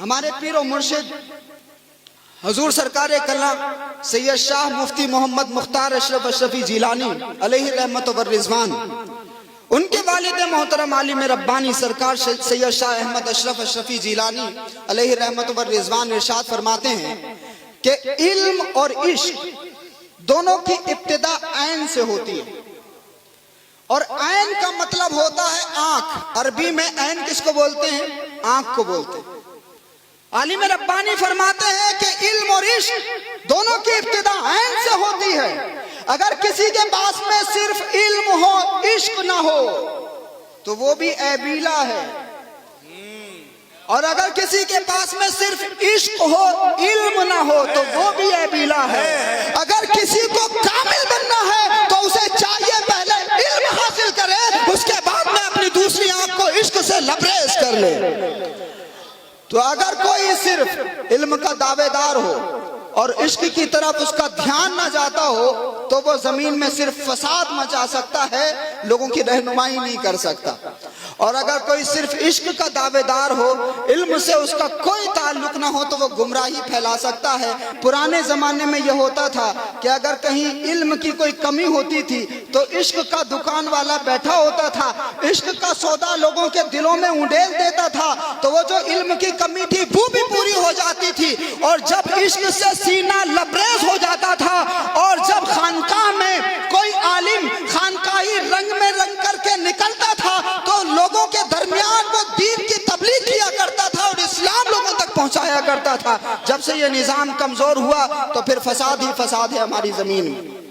ہمارے پیر و مرشد حضور سرکار کلام سید شاہ مفتی محمد مختار اشرف اشرفی جیلانی علیہ رحمت و رضوان، ان کے والد محترم عالم ربانی سرکار سید شاہ احمد اشرف اشرفی جیلانی علیہ رحمت و رضوان ارشاد فرماتے ہیں کہ علم اور عشق دونوں کی ابتدا عین سے ہوتی ہے، اور عین کا مطلب ہوتا ہے آنکھ۔ عربی میں عین کس کو بولتے ہیں؟ آنکھ کو بولتے ہیں۔ عالم ربانی فرماتے ہیں کہ علم اور عشق دونوں کی ابتدا عین سے ہوتی ہے۔ اگر کسی کے پاس میں صرف علم ہو، عشق نہ ہو تو وہ بھی ایبیلا ہے، اور اگر کسی کے پاس میں صرف عشق ہو، علم نہ ہو تو وہ بھی ایبیلا ہے۔ اگر کسی کو کامل بننا ہے تو اسے چاہیے پہلے علم حاصل کرے، اس کے بعد میں اپنی دوسری آنکھ کو عشق سے لبریز کر لے۔ تو اگر کوئی صرف علم کا دعوے دار ہو اور عشق کی طرف اس کا دھیان نہ جاتا ہو تو وہ زمین میں صرف فساد مچا سکتا ہے، لوگوں کی رہنمائی نہیں کر سکتا۔ اور اگر کوئی صرف عشق کا دعوے دار ہو، علم سے اس کا کوئی تعلق نہ ہو تو وہ گمراہی پھیلا سکتا ہے۔ پرانے زمانے میں یہ ہوتا تھا کہ اگر کہیں علم کی کوئی کمی ہوتی تھی تو عشق کا دکان والا بیٹھا ہوتا تھا، عشق کا سودا لوگوں کے دلوں میں اونڈیل دیتا تھا، تو وہ جو علم کی کمی تھی وہ بھی پوری ہو جاتی تھی۔ اور جب عشق سے سینہ لبریز ہو جاتا تھا، اور جب خانقاہ میں کوئی عالم خانقاہی رنگ میں رنگ کر کے نکلتا تھا تو لوگوں کے درمیان وہ دین کی تبلیغ کیا کرتا تھا اور اسلام لوگوں تک پہنچایا کرتا تھا۔ جب سے یہ نظام کمزور ہوا تو پھر فساد ہی فساد ہے ہماری زمین میں۔